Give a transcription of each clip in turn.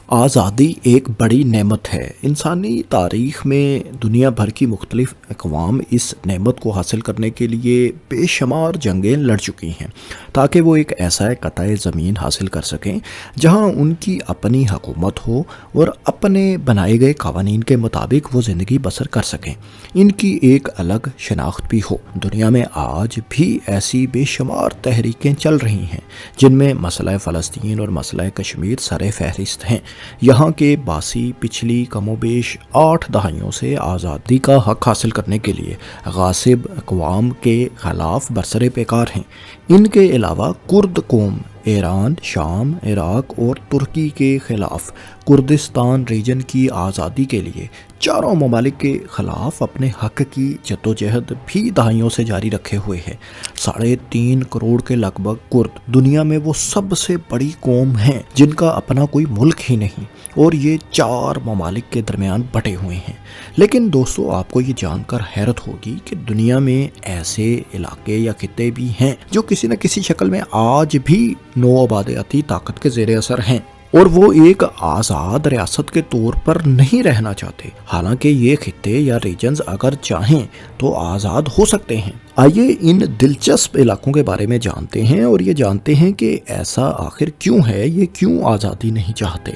آزادی ایک بڑی نعمت ہے۔ انسانی تاریخ میں دنیا بھر کی مختلف اقوام اس نعمت کو حاصل کرنے کے لیے بے شمار جنگیں لڑ چکی ہیں تاکہ وہ ایک ایسا قطع زمین حاصل کر سکیں جہاں ان کی اپنی حکومت ہو اور اپنے بنائے گئے قوانین کے مطابق وہ زندگی بسر کر سکیں، ان کی ایک الگ شناخت بھی ہو۔ دنیا میں آج بھی ایسی بے شمار تحریکیں چل رہی ہیں جن میں مسئلہ فلسطین اور مسئلہ کشمیر سر فہرست ہیں۔ یہاں کے باسی پچھلی کم و بیش 8 دہائیوں سے آزادی کا حق حاصل کرنے کے لیے غاصب اقوام کے خلاف برسر پیکار ہیں۔ ان کے علاوہ کرد قوم ایران، شام، عراق اور ترکی کے خلاف کردستان ریجن کی آزادی کے لیے چاروں ممالک کے خلاف اپنے حق کی جدوجہد بھی دہائیوں سے جاری رکھے ہوئے ہے۔ 3.5 کروڑ کے لگ بھگ کرد دنیا میں وہ سب سے بڑی قوم ہیں جن کا اپنا کوئی ملک ہی نہیں، اور یہ 4 ممالک کے درمیان بٹے ہوئے ہیں۔ لیکن دوستو، آپ کو یہ جان کر حیرت ہوگی کہ دنیا میں ایسے علاقے یا خطے بھی ہیں جو کسی نہ کسی شکل میں آج بھی نوآبادیاتی طاقت کے زیر اثر ہیں، اور وہ ایک آزاد ریاست کے طور پر نہیں رہنا چاہتے، حالانکہ یہ خطے یا ریجنز اگر چاہیں تو آزاد ہو سکتے ہیں۔ آئیے ان دلچسپ علاقوں کے بارے میں جانتے ہیں اور یہ جانتے ہیں کہ ایسا آخر کیوں ہے، یہ کیوں آزادی نہیں چاہتے۔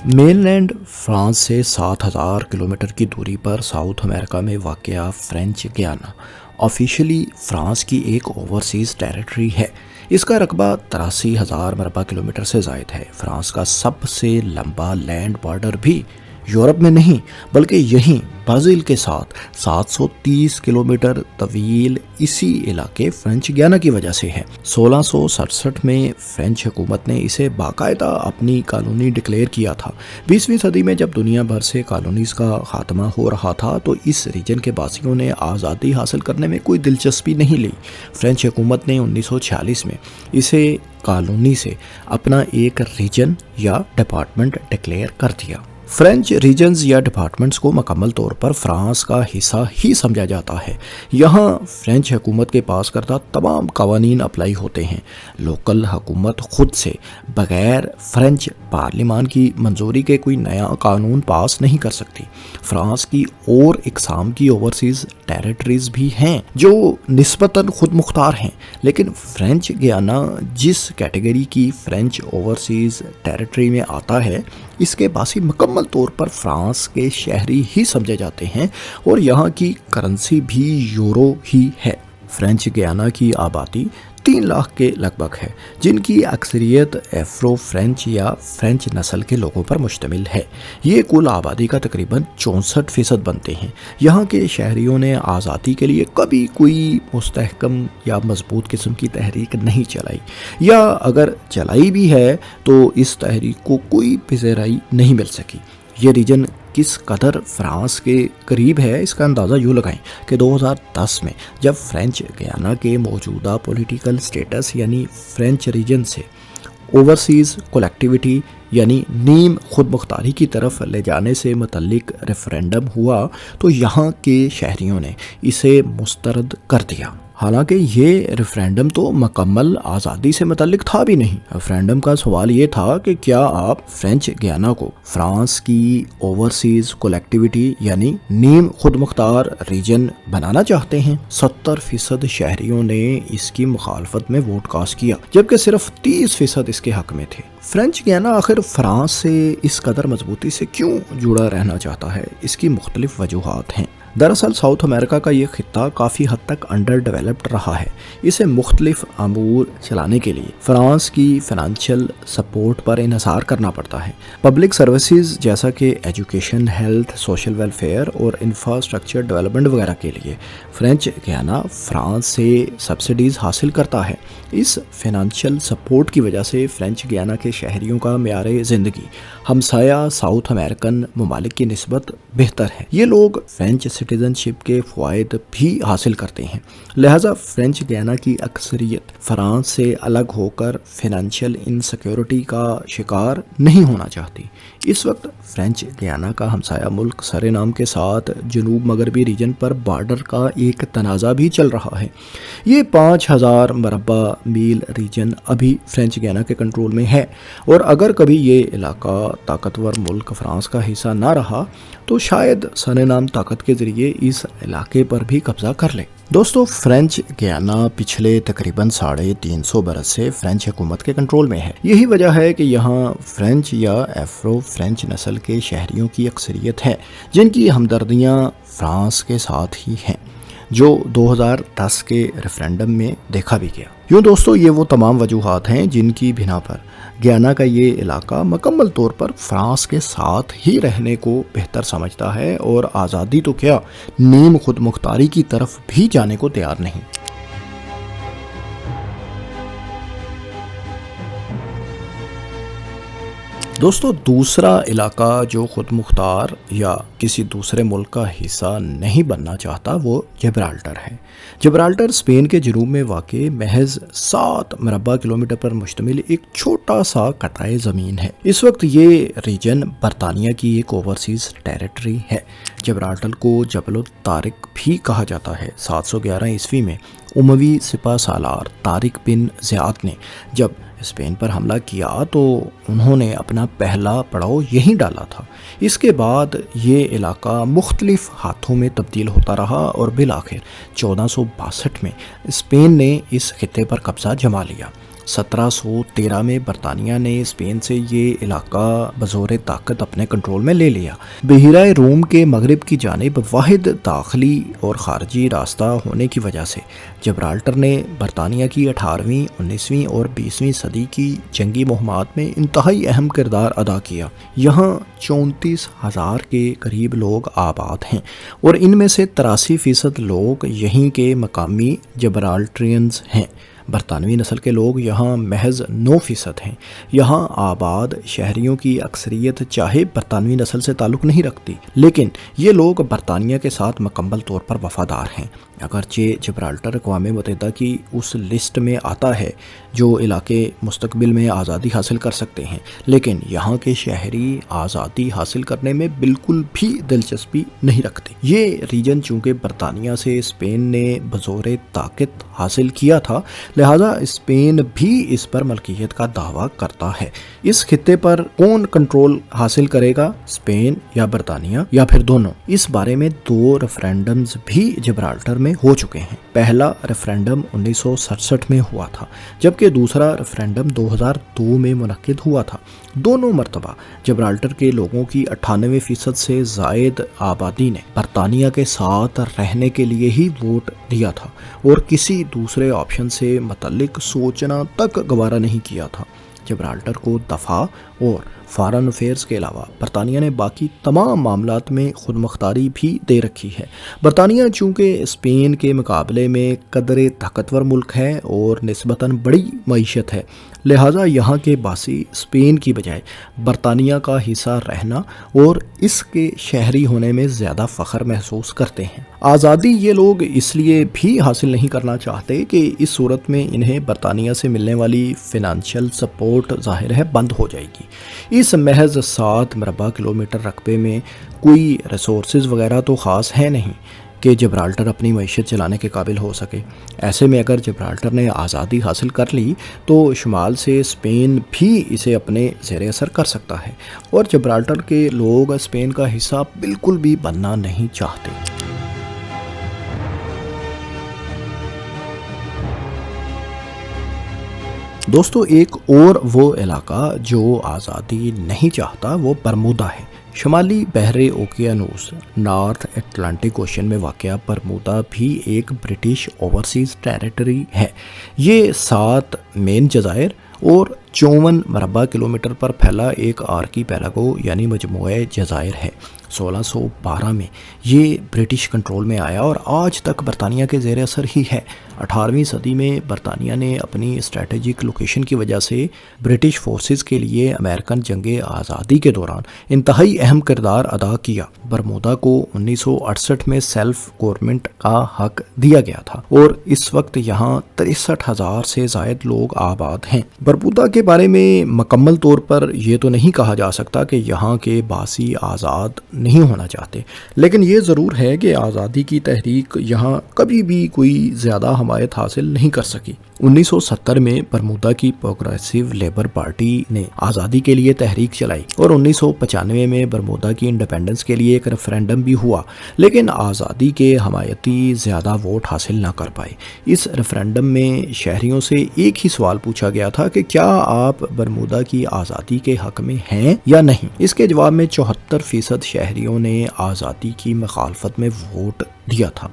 مین لینڈ فرانس سے 7000 کلومیٹر کی دوری پر ساؤتھ امریکہ میں واقع فرینچ گیانا آفیشلی فرانس کی ایک اوورسیز ٹیریٹری ہے۔ اس کا رقبہ 83,000 مربع کلومیٹر سے زائد ہے۔ فرانس کا سب سے لمبا لینڈ بارڈر بھی یورپ میں نہیں بلکہ یہیں برازیل کے ساتھ 730 کلومیٹر طویل اسی علاقے فرینچ گیانا کی وجہ سے ہے۔ 1667 میں فرینچ حکومت نے اسے باقاعدہ اپنی کالونی ڈکلیئر کیا تھا۔ 20ویں صدی میں جب دنیا بھر سے کالونیز کا خاتمہ ہو رہا تھا تو اس ریجن کے باسیوں نے آزادی حاصل کرنے میں کوئی دلچسپی نہیں لی۔ فرینچ حکومت نے 1946 میں اسے کالونی سے اپنا ایک ریجن یا ڈپارٹمنٹ ڈکلیئر کر دیا۔ فرینچ ریجنز یا ڈپارٹمنٹس کو مکمل طور پر فرانس کا حصہ ہی سمجھا جاتا ہے۔ یہاں فرینچ حکومت کے پاس کردہ تمام قوانین اپلائی ہوتے ہیں۔ لوکل حکومت خود سے بغیر فرینچ پارلیمان کی منظوری کے کوئی نیا قانون پاس نہیں کر سکتی۔ فرانس کی اور اقسام کی اوورسیز ٹیریٹریز بھی ہیں جو نسبتاً خود مختار ہیں، لیکن فرینچ گیانا جس کیٹیگری کی فرینچ اوورسیز ٹیریٹری میں آتا ہے، اس کے باسی مکمل طور پر فرانس کے شہری ہی سمجھے جاتے ہیں اور یہاں کی کرنسی بھی یورو ہی ہے۔ فرینچ گیانا کی آبادی 3 لاکھ کے لگ بھگ ہے، جن کی اکثریت ایفرو فرینچ یا فرینچ نسل کے لوگوں پر مشتمل ہے۔ یہ کل آبادی کا تقریباً 64% بنتے ہیں۔ یہاں کے شہریوں نے آزادی کے لیے کبھی کوئی مستحکم یا مضبوط قسم کی تحریک نہیں چلائی، یا اگر چلائی بھی ہے تو اس تحریک کو کوئی پذیرائی نہیں مل سکی۔ یہ ریجن کس قدر فرانس کے قریب ہے اس کا اندازہ یوں لگائیں کہ 2010 میں جب فرینچ گیانا کے موجودہ پولیٹیکل سٹیٹس یعنی فرینچ ریجن سے اوورسیز کولیکٹیویٹی یعنی نیم خود مختاری کی طرف لے جانے سے متعلق ریفرینڈم ہوا تو یہاں کے شہریوں نے اسے مسترد کر دیا۔ حالانکہ یہ ریفرینڈم تو مکمل آزادی سے متعلق تھا بھی نہیں۔ ریفرینڈم کا سوال یہ تھا کہ کیا آپ فرینچ گیانا کو فرانس کی اوورسیز کولیکٹیویٹی یعنی نیم خود مختار ریجن بنانا چاہتے ہیں؟ 70% شہریوں نے اس کی مخالفت میں ووٹ کاسٹ کیا، جبکہ صرف 30% اس کے حق میں تھے۔ فرینچ گیانا آخر فرانس سے اس قدر مضبوطی سے کیوں جڑا رہنا چاہتا ہے؟ اس کی مختلف وجوہات ہیں۔ دراصل ساؤتھ امریکہ کا یہ خطہ کافی حد تک انڈر ڈیولپڈ رہا ہے۔ اسے مختلف امور چلانے کے لیے فرانس کی فنانشل سپورٹ پر انحصار کرنا پڑتا ہے۔ پبلک سروسز جیسا کہ ایجوکیشن، ہیلتھ، سوشل ویلفیئر اور انفراسٹرکچر ڈیولپمنٹ وغیرہ کے لیے فرینچ گیانا فرانس سے سبسڈیز حاصل کرتا ہے۔ اس فنانشل سپورٹ کی وجہ سے فرینچ گیانا کے شہریوں کا معیار زندگی ہمسایہ ساؤتھ امریکن ممالک کی نسبت بہتر ہے۔ یہ لوگ فرینچ سٹیزن شپ کے فوائد بھی حاصل کرتے ہیں، لہٰذا فرینچ گیانا کی اکثریت فرانس سے الگ ہو کر فائنینشیل انسیکیورٹی کا شکار نہیں ہونا چاہتی۔ اس وقت فرینچ گیانا کا ہمسایہ ملک سرینام کے ساتھ جنوب مغربی ریجن پر بارڈر کا ایک تنازع بھی چل رہا ہے۔ یہ 5000 مربع میل ریجن ابھی فرینچ گیانا کے کنٹرول میں ہے، اور اگر کبھی یہ علاقہ طاقتور ملک فرانس کا حصہ نہ رہا تو شاید سرینام طاقت کے ذریعے اس علاقے پر بھی قبضہ کر لے۔ دوستو، فرینچ گیانا پچھلے تقریباً 350 برس سے فرینچ حکومت کے کنٹرول میں ہے۔ یہی وجہ ہے کہ یہاں فرینچ یا ایفرو فرینچ نسل کے شہریوں کی اکثریت ہے، جن کی ہمدردیاں فرانس کے ساتھ ہی ہیں، جو 2010 کے ریفرینڈم میں دیکھا بھی گیا۔ یوں دوستو، یہ وہ تمام وجوہات ہیں جن کی بنا پر گیانا کا یہ علاقہ مکمل طور پر فرانس کے ساتھ ہی رہنے کو بہتر سمجھتا ہے، اور آزادی تو کیا، نیم خود مختاری کی طرف بھی جانے کو تیار نہیں۔ دوستو، دوسرا علاقہ جو خود مختار یا کسی دوسرے ملک کا حصہ نہیں بننا چاہتا وہ جبرالٹر ہے۔ جبرالٹر اسپین کے جنوب میں واقع محض 7 مربع کلومیٹر پر مشتمل ایک چھوٹا سا قطعہ زمین ہے۔ اس وقت یہ ریجن برطانیہ کی ایک اوورسیز ٹیریٹری ہے۔ جبرالٹر کو جبل الطارق بھی کہا جاتا ہے۔ 711 عیسوی میں اموی سپہ سالار طارق بن زیاد نے جب اسپین پر حملہ کیا تو انہوں نے اپنا پہلا پڑاؤ یہیں ڈالا تھا۔ اس کے بعد یہ علاقہ مختلف ہاتھوں میں تبدیل ہوتا رہا، اور بالآخر 1462 میں اسپین نے اس خطے پر قبضہ جما لیا۔ 1713 میں برطانیہ نے اسپین سے یہ علاقہ بزور طاقت اپنے کنٹرول میں لے لیا۔ بحیرہ روم کے مغرب کی جانب واحد داخلی اور خارجی راستہ ہونے کی وجہ سے جبرالٹر نے برطانیہ کی 18ویں، 19ویں اور 20ویں صدی کی جنگی مہمات میں انتہائی اہم کردار ادا کیا۔ یہاں 34,000 کے قریب لوگ آباد ہیں، اور ان میں سے 83% لوگ یہیں کے مقامی جبرالٹرینز ہیں۔ برطانوی نسل کے لوگ یہاں محض 9% ہیں۔ یہاں آباد شہریوں کی اکثریت چاہے برطانوی نسل سے تعلق نہیں رکھتی، لیکن یہ لوگ برطانیہ کے ساتھ مکمل طور پر وفادار ہیں۔ اگرچہ جبرالٹر اقوام متحدہ کی اس لسٹ میں آتا ہے جو علاقے مستقبل میں آزادی حاصل کر سکتے ہیں، لیکن یہاں کے شہری آزادی حاصل کرنے میں بالکل بھی دلچسپی نہیں رکھتے۔ یہ ریجن چونکہ برطانیہ سے اسپین نے بزور طاقت حاصل کیا تھا، لہذا اسپین بھی اس پر ملکیت کا دعویٰ کرتا ہے۔ اس خطے پر کون کنٹرول حاصل کرے گا، اسپین یا برطانیہ یا پھر دونوں؟ اس بارے میں 2 ریفرینڈمز بھی جبرالٹر میں ہو چکے ہیں۔ پہلا ریفرینڈم 1967 میں ہوا تھا، جبکہ دوسرا ریفرینڈم 2002 میں منعقد ہوا تھا۔ دونوں مرتبہ جبرالٹر کے لوگوں کی 98% سے زائد آبادی نے برطانیہ کے ساتھ رہنے کے لیے ہی ووٹ دیا تھا، اور کسی دوسرے آپشن سے متعلق سوچنا تک گوارا نہیں کیا تھا۔ جبرالٹر کو دفاع اور فارن افیئرز کے علاوہ برطانیہ نے باقی تمام معاملات میں خود مختاری بھی دے رکھی ہے۔ برطانیہ چونکہ اسپین کے مقابلے میں قدرے طاقتور ملک ہے اور نسبتاً بڑی معیشت ہے، لہٰذا یہاں کے باسی اسپین کی بجائے برطانیہ کا حصہ رہنا اور اس کے شہری ہونے میں زیادہ فخر محسوس کرتے ہیں۔ آزادی یہ لوگ اس لیے بھی حاصل نہیں کرنا چاہتے کہ اس صورت میں انہیں برطانیہ سے ملنے والی فنانشل سپورٹ ظاہر ہے بند ہو جائے گی۔ اس محض 7 مربع کلومیٹر رقبے میں کوئی ریسورسز وغیرہ تو خاص ہے نہیں کہ جبرالٹر اپنی معیشت چلانے کے قابل ہو سکے۔ ایسے میں اگر جبرالٹر نے آزادی حاصل کر لی تو شمال سے اسپین بھی اسے اپنے زیر اثر کر سکتا ہے، اور جبرالٹر کے لوگ اسپین کا حصہ بالکل بھی بننا نہیں چاہتے۔ دوستو، ایک اور وہ علاقہ جو آزادی نہیں چاہتا وہ برمودا ہے۔ شمالی بحر اوقیانوس نارتھ اٹلانٹک اوشن میں واقع برمودا بھی ایک برٹش اوورسیز ٹیریٹری ہے۔ یہ 7 مین جزائر اور 54 مربع کلومیٹر پر پھیلا ایک آرکیپیلاگو یعنی مجموعہ جزائر ہے۔ 1612 میں یہ برٹش کنٹرول میں آیا اور آج تک برطانیہ کے زیر اثر ہی ہے۔ 18ویں صدی میں برطانیہ نے اپنی اسٹریٹجک لوکیشن کی وجہ سے برٹش فورسز کے لیے امریکن جنگ آزادی کے دوران انتہائی اہم کردار ادا کیا۔ برمودا کو 1968 میں سیلف گورنمنٹ کا حق دیا گیا تھا اور اس وقت یہاں 63,000 سے زائد لوگ آباد ہیں۔ برمودا کے بارے میں مکمل طور پر یہ تو نہیں کہا جا سکتا کہ یہاں کے باسی آزاد نہیں ہونا چاہتے، لیکن یہ ضرور ہے کہ آزادی کی تحریک یہاں کبھی بھی کوئی زیادہ حمایت حاصل نہیں کر سکی۔ 1970 میں برمودا کی پروگریسو لیبر پارٹی نے آزادی کے لیے تحریک چلائی اور 1995 میں برمودا کی انڈیپینڈنس کے لیے ایک ریفرینڈم بھی ہوا، لیکن آزادی کے حمایتی زیادہ ووٹ حاصل نہ کر پائے۔ اس ریفرینڈم میں شہریوں سے ایک ہی سوال پوچھا گیا تھا کہ کیا آپ برمودا کی آزادی کے حق میں ہیں یا نہیں۔ اس کے جواب میں 74% شہریوں نے آزادی کی مخالفت میں ووٹ دیا تھا۔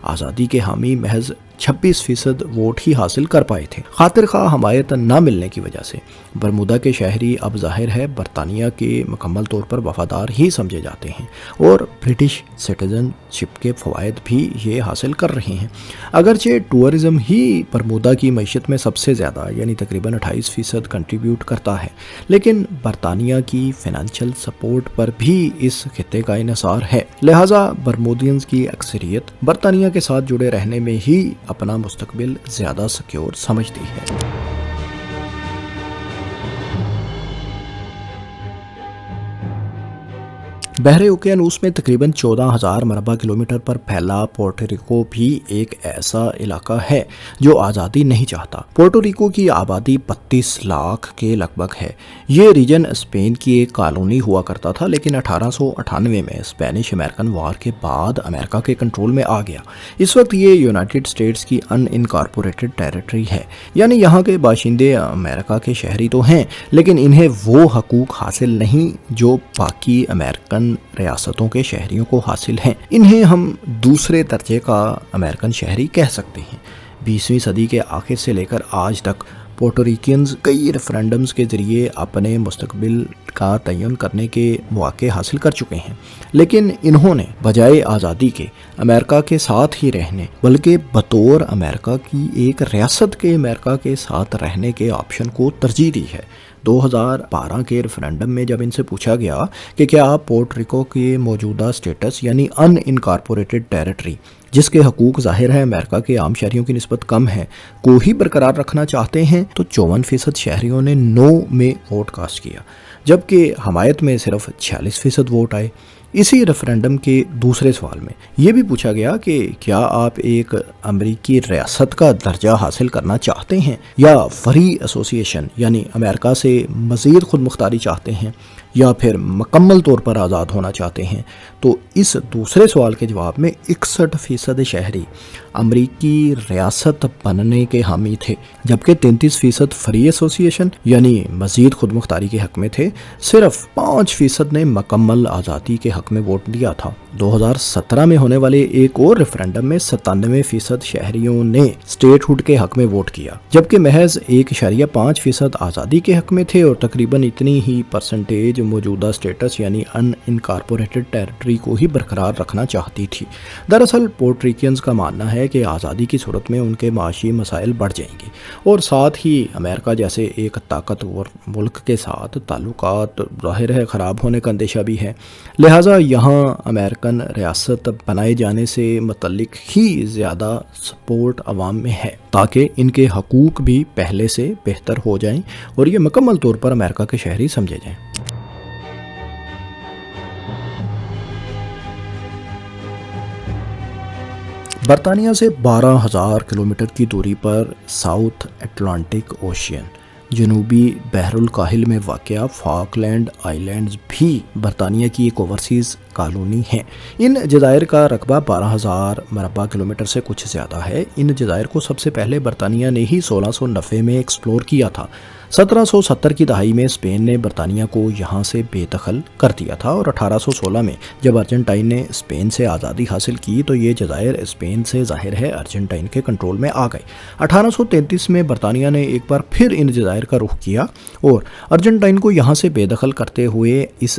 آزادی کے حامی محض 26% ووٹ ہی حاصل کر پائے تھے۔ خاطر خواہ حمایت نہ ملنے کی وجہ سے برمودا کے شہری اب ظاہر ہے برطانیہ کے مکمل طور پر وفادار ہی سمجھے جاتے ہیں اور برٹش سٹیزن شپ کے فوائد بھی یہ حاصل کر رہے ہیں۔ اگرچہ ٹورزم ہی برمودا کی معیشت میں سب سے زیادہ یعنی تقریباً 28% کنٹریبیوٹ کرتا ہے، لیکن برطانیہ کی فائنینشیل سپورٹ پر بھی اس خطے کا انحصار ہے، لہٰذا برمودینز کی اکثریت برطانیہ کے ساتھ جڑے رہنے میں ہی اپنا مستقبل زیادہ سیکیور سمجھتی ہے۔ بحر اوقیانوس میں تقریباً 14,000 مربع کلومیٹر پر پھیلا پورٹو ریکو بھی ایک ایسا علاقہ ہے جو آزادی نہیں چاہتا۔ پورٹو ریکو کی آبادی 32 لاکھ کے لگ بھگ ہے۔ یہ ریجن اسپین کی ایک کالونی ہوا کرتا تھا، لیکن 1898 میں اسپینش امریکن وار کے بعد امریکہ کے کنٹرول میں آ گیا۔ اس وقت یہ یونائٹڈ اسٹیٹس کی ان انکارپوریٹڈ ٹیریٹری ہے، یعنی یہاں کے باشندے امریکہ کے شہری تو ہیں لیکن انہیں وہ حقوق حاصل نہیں جو باقی امریکن ریاستوں کے شہریوں کو حاصل ہیں۔ انہیں ہم دوسرے درجے کا امریکن شہری کہہ سکتے ہیں۔ 20ویں صدی کے آخر سے لے کر آج تک پورٹوریکینز کئی ریفرینڈمز کے ذریعے اپنے مستقبل کا تعین کرنے کے مواقع حاصل کر چکے ہیں، لیکن انہوں نے بجائے آزادی کے امریکہ کے ساتھ ہی رہنے بلکہ بطور امریکہ کی ایک ریاست کے امریکہ کے ساتھ رہنے کے آپشن کو ترجیح دی ہے۔ 2012 کے ریفرینڈم میں جب ان سے پوچھا گیا کہ کیا آپ پورٹو ریکو کے موجودہ سٹیٹس یعنی ان انکارپوریٹڈ ٹیریٹری، جس کے حقوق ظاہر ہے امریکہ کے عام شہریوں کی نسبت کم ہے، کو ہی برقرار رکھنا چاہتے ہیں، تو 54% شہریوں نے نو میں ووٹ کاسٹ کیا، جبکہ حمایت میں صرف 46% ووٹ آئے۔ اسی ریفرینڈم کے دوسرے سوال میں یہ بھی پوچھا گیا کہ کیا آپ ایک امریکی ریاست کا درجہ حاصل کرنا چاہتے ہیں یا فری ایسوسی ایشن یعنی امریکہ سے مزید خود مختاری چاہتے ہیں یا پھر مکمل طور پر آزاد ہونا چاہتے ہیں، تو اس دوسرے سوال کے جواب میں 61% شہری امریکی ریاست بننے کے حامی تھے، جبکہ 33% فری ایسوسی ایشن یعنی مزید خود مختاری کے حق میں تھے۔ صرف 5% نے مکمل آزادی کے حق میں ووٹ دیا تھا۔ 2017 میں ہونے والے ایک اور ریفرینڈم میں 97% شہریوں نے اسٹیٹ ہوڈ کے حق میں ووٹ کیا، جبکہ محض 1.5% آزادی کے حق میں تھے اور تقریباً اتنی ہی پرسنٹیج موجودہ اسٹیٹس یعنی ان انکارپوریٹڈ ٹیریٹری کو ہی برقرار رکھنا چاہتی تھی۔ دراصل پورٹریکینز کا ماننا ہے کہ آزادی کی صورت میں ان کے معاشی مسائل بڑھ جائیں گے اور ساتھ ہی امریکہ جیسے ایک طاقتور ملک کے ساتھ تعلقات ظاہر ہے خراب ہونے کا اندیشہ بھی ہے، لہٰذا یہاں امریکن ریاست بنائے جانے سے متعلق ہی زیادہ سپورٹ عوام میں ہے تاکہ ان کے حقوق بھی پہلے سے بہتر ہو جائیں اور یہ مکمل طور پر امریکہ کے شہری سمجھے جائیں۔ برطانیہ سے 12,000 کلومیٹر کی دوری پر ساؤتھ اٹلانٹک اوشین جنوبی بحر الکاہل میں واقع فاکلینڈ آئی لینڈز بھی برطانیہ کی ایک اوورسیز کالونی ہیں۔ ان جزائر کا رقبہ 12,000 مربع کلومیٹر سے کچھ زیادہ ہے۔ ان جزائر کو سب سے پہلے برطانیہ نے ہی 1690 میں ایکسپلور کیا تھا۔ 1770 کی دہائی میں اسپین نے برطانیہ کو یہاں سے بے دخل کر دیا تھا اور 1816 میں جب ارجنٹائن نے اسپین سے آزادی حاصل کی تو یہ جزائر اسپین سے ظاہر ہے ارجنٹائن کے کنٹرول میں آ گئے۔ 1833 میں برطانیہ نے ایک بار پھر ان جزائر کا رخ کیا اور ارجنٹائن کو یہاں سے بے دخل کرتے ہوئے اس